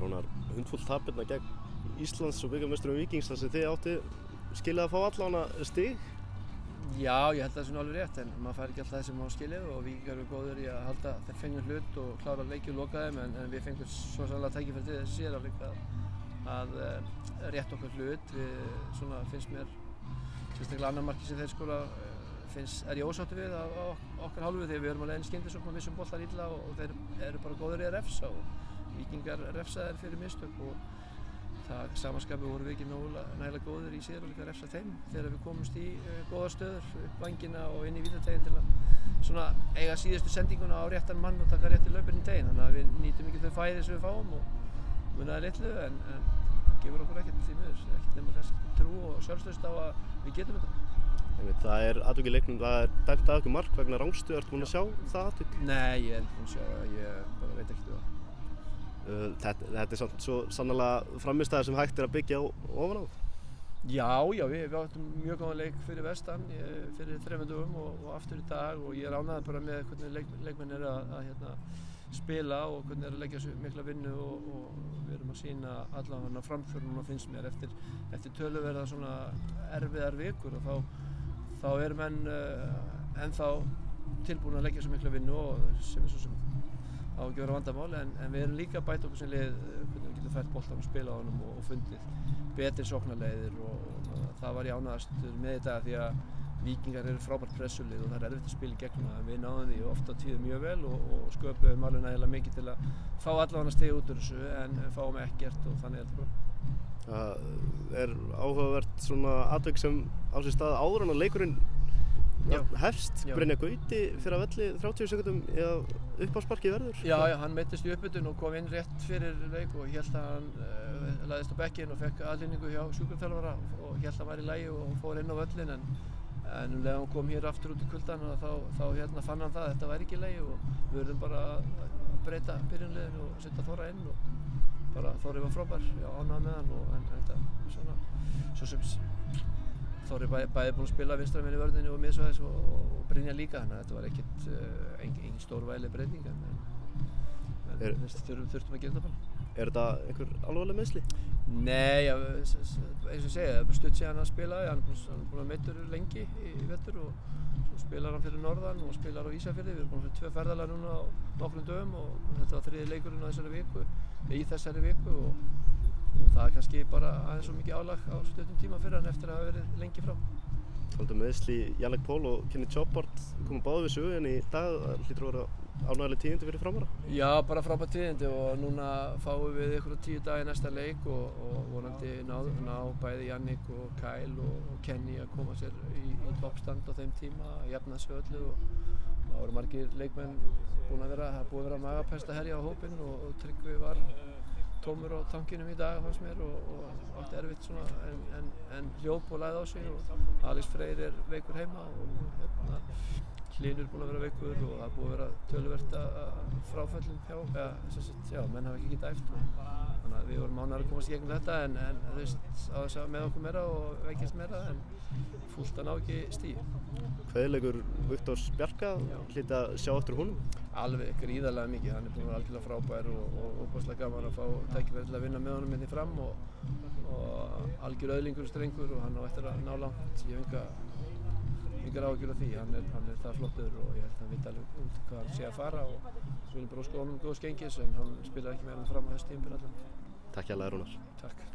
Rúnar, hundfúll tapirna gegn Íslands og bikarmeisturum Víkings þar sem þið átti skilið að fá allavega stig? Já, ég held að það sé nú alveg rétt, en maður fær ekki alltaf það sem má skilið og Víkingar eru góðir í að halda þeir fengjum hlut og klára leiki og loka þeim, en við fengum svo sannlega tækifæri til þessi síðar að rétta okkur hlut. Svona finnst mér, sérstaklega annar markið sem þeir skora, er ég ósáttur við á okkar hálfu þegar við erum að leiðin skyndisókn og missum boltar illa og þeir eru bara góðir í að refsa og Víkingar refsa þeir fyrir mistök og það samanskapi voru við ekki nægilega góðir í síðar og líka að refsa þeim þegar við komumst í góðar stöður upp vængina og inn í vítateginn til að svona eiga síðustu sendinguna á réttan mann og taka rétt í laupinn í teginn, þannig að við nýtum ekki þau færi sem við fáum og munaði litlu en gefur okkur ekkert því miður, ekkert nema kannski trú og sjálfstraust á að við getum þetta. Það er atvik í leiknum, það er dæmt að okkur mark vegna rangstuð, ertu búinn að sjá það atvik? Nei, ég er ekki búinn að sjá það, ég bara veit ekkert það. Þetta er samt svo sannarlega frammistaðar sem hægt er að byggja ofan á? Já, við áttum mjög góðan leik fyrir vestan fyrir 3 dögum og aftur í dag og ég er ánægður bara með hvernig leikmenn eru að spila og hvernig eru að leggja svo mikla vinnu og við erum að sýna allavega framför núna finnst mér eftir töluverða svona erfiðar vikur og þá eru menn ennþá tilbúin að leggja svo mikla vinnu og sem er svo sem á ekki að vera vandamál en við erum líka að bæta okkur sem lið hvernig við getum fært boltan og spila á honum og fundið betri sóknarleiðir og það var ég ánægðastur með þetta því að Víkingar eru frábært pressulið og það er erfitt að spila í gegnum það en við náðum því oft á tíðu mjög vel og sköpuðum alveg nægilega mikið til að fá allavega stig út úr þessu en fáum ekkert og þannig er þetta bara. Það er áhugavert svona atvik sem á sér stað áður en að leikurinn hefst, Brynjar Gauti fyrir að velli 30 sekúndum eða uppásparkið verður? Já, hann meiddist í uppbytun og kom inn rétt fyrir leik og hélt að hann lagðist á bekkinn og fekk aðhlynningu hjá sjúkraþjálfara og hélt að hann var í lagi og fór inn á völlinn en leðan hann kom hér aftur út í kuldan og þá fann hann það að þetta væri ekki í lagi og við verðum bara að breyta byrjunliðinu og setja Þóra inn og bara Þóri var frábær, ánægður með hann en þetta svona svo sem Þóri bæði búinn að spila vinstramenn í vörðinni og miðsvæðis og Brynjar líka þannig að þetta var ekkert engin stórvægileg breyting en þurftum að gera þetta bara. Er þetta einhver alvarleg meiðsli? Nei, eins og ég segi, það er bara stutt síðan að spila, hann er búinn að meiddur lengi í vetur og svo spilar hann fyrir norðan og spilar á Ísafirði, við erum búin fyrir 2 ferðalag núna á nokkrum dögum og þetta var 3. leikurinn á þessari viku og það er kannski bara aðeins svo mikið álag á stuttum tíma fyrir hann eftir að hafa verið lengi frá. Talandi um meiðsli, Jannik Pól og Kenny Chopard komu báðir við sögu en í dag hlýtur að vera ánægjuleg tíðindi fyrir Framara? Já, bara frábær tíðindi og núna fáum við ykkur 10 daga í næsta leik og vonandi ná bæði Jannik og Kyle og Kenny að koma sér í toppstand á þeim tíma, jafna sig öllu og það voru margir leikmenn búið að vera magapest að herja á hópinn og Tryggvi var tómur á tankinum í dag fannst mér og átti erfitt svona en hljóp og lagði á sig og Alex Freyr er veikur heima og Hlynur er búinn að vera veikur og það er búið að vera töluvert fráföllum menn hafa ekki getað æft þannig að við vorum ánægðir að komast í gegnum þetta en þú veist á þess að með okkur meira og veikist meira en fúlt að ná ekki stigi. Kveðilegur Viktors Bjarka, hlýt að sjá eftir honum? Alveg gríðarlega mikið, hann er búinn að vera algjörlega frábær og óbærslega gaman að fá tækifæri til að vinna með honum hérna í Fram og algjör öðlingur og strengur og hann á eftir að ná langt, ég hef engar áhyggjur af því, hann er það flottur og ég held að hann veit alveg hvað hann sé að fara og við viljum bara óska honum góðs gengis en hann spilar ekki meira en Fram á þessu tímabil allan. Takk hérlega Rúnar. Takk.